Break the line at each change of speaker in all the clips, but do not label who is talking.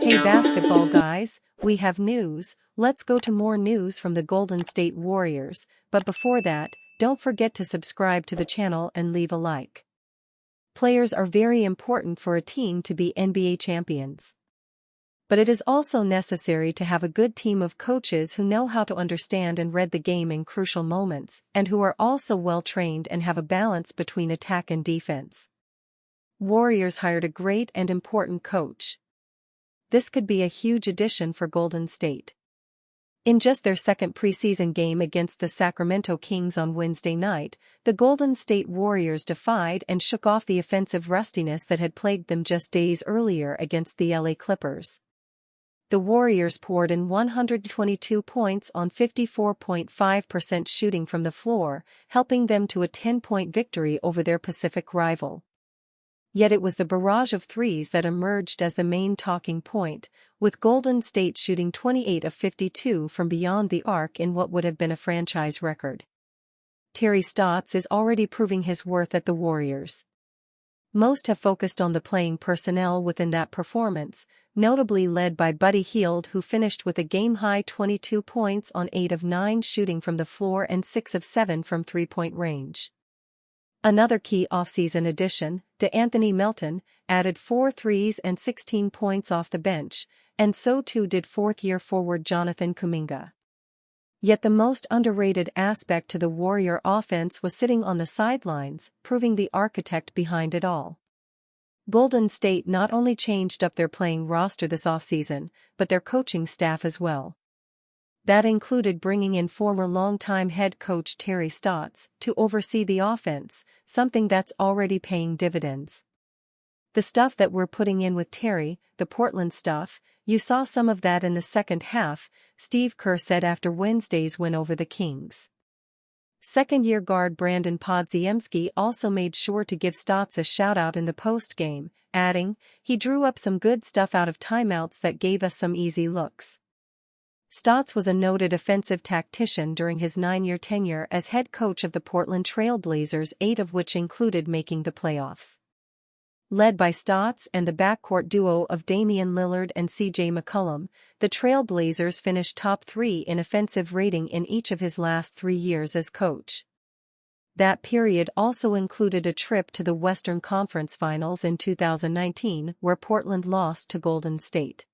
Hey basketball guys, we have news. Let's go to more news from the Golden State Warriors, but before that, don't forget to subscribe to the channel and leave a like. Players are very important for a team to be NBA champions. But it is also necessary to have a good team of coaches who know how to understand and read the game in crucial moments, and who are also well trained and have a balance between attack and defense. Warriors hired a great and important coach. This could be a huge addition for Golden State. In just their second preseason game against the Sacramento Kings on Wednesday night, the Golden State Warriors defied and shook off the offensive rustiness that had plagued them just days earlier against the LA Clippers. The Warriors poured in 122 points on 54.5% shooting from the floor, helping them to a 10-point victory over their Pacific rival. Yet it was the barrage of threes that emerged as the main talking point, with Golden State shooting 28 of 52 from beyond the arc in what would have been a franchise record. Terry Stotts is already proving his worth at the Warriors. Most have focused on the playing personnel within that performance, notably led by Buddy Hield, who finished with a game-high 22 points on 8 of 9 shooting from the floor and 6 of 7 from three-point range. Another key offseason addition, DeAnthony Melton, added 4 threes and 16 points off the bench, and so too did fourth-year forward Jonathan Kuminga. Yet the most underrated aspect to the Warrior offense was sitting on the sidelines, proving the architect behind it all. Golden State not only changed up their playing roster this offseason, but their coaching staff as well. That included bringing in former longtime head coach Terry Stotts to oversee the offense, something that's already paying dividends. The stuff that we're putting in with Terry, the Portland stuff, you saw some of that in the second half, Steve Kerr said after Wednesday's win over the Kings. Second-year guard Brandon Podziemski also made sure to give Stotts a shout-out in the post-game, adding, "He drew up some good stuff out of timeouts that gave us some easy looks." Stotts was a noted offensive tactician during his 9-year tenure as head coach of the Portland Trail Blazers, 8 of which included making the playoffs. Led by Stotts and the backcourt duo of Damian Lillard and CJ McCollum, the Trail Blazers finished top 3 in offensive rating in each of his last 3 years as coach. That period also included a trip to the Western Conference Finals in 2019, where Portland lost to Golden State.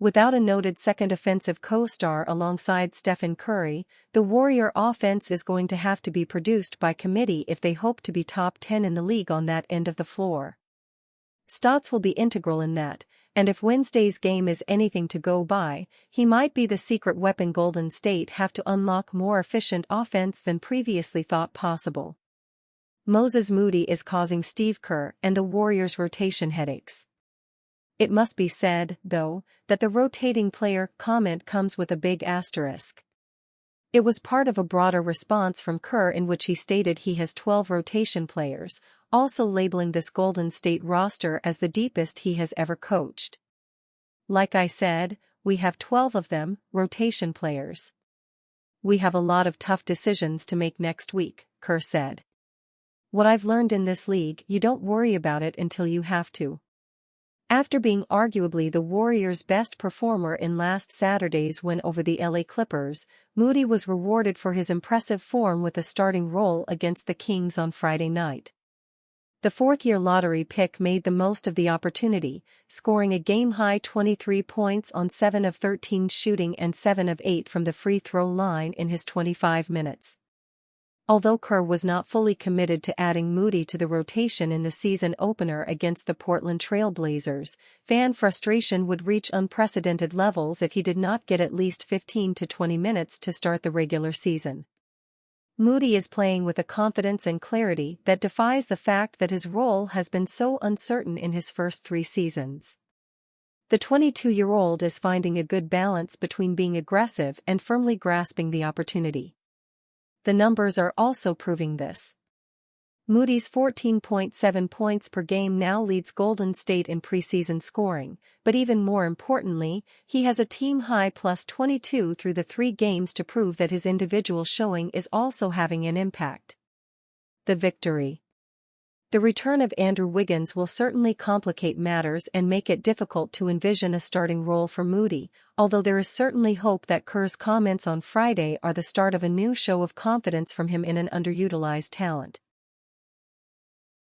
Without a noted second offensive co-star alongside Stephen Curry, the Warrior offense is going to have to be produced by committee if they hope to be top 10 in the league on that end of the floor. Stotts will be integral in that, and if Wednesday's game is anything to go by, he might be the secret weapon Golden State have to unlock more efficient offense than previously thought possible. Moses Moody is causing Steve Kerr and the Warriors' rotation headaches. It must be said, though, that the rotating player comment comes with a big asterisk. It was part of a broader response from Kerr in which he stated he has 12 rotation players, also labeling this Golden State roster as the deepest he has ever coached. Like I said, we have 12 of them, rotation players. We have a lot of tough decisions to make next week, Kerr said. What I've learned in this league, you don't worry about it until you have to. After being arguably the Warriors' best performer in last Saturday's win over the LA Clippers, Moody was rewarded for his impressive form with a starting role against the Kings on Friday night. The fourth-year lottery pick made the most of the opportunity, scoring a game-high 23 points on 7 of 13 shooting and 7 of 8 from the free throw line in his 25 minutes. Although Kerr was not fully committed to adding Moody to the rotation in the season opener against the Portland Trail Blazers, fan frustration would reach unprecedented levels if he did not get at least 15 to 20 minutes to start the regular season. Moody is playing with a confidence and clarity that defies the fact that his role has been so uncertain in his first 3 seasons. The 22-year-old is finding a good balance between being aggressive and firmly grasping the opportunity. The numbers are also proving this. Moody's 14.7 points per game now leads Golden State in preseason scoring, but even more importantly, he has a team-high plus 22 through the 3 games to prove that his individual showing is also having an impact. The victory. The return of Andrew Wiggins will certainly complicate matters and make it difficult to envision a starting role for Moody, although there is certainly hope that Kerr's comments on Friday are the start of a new show of confidence from him in an underutilized talent.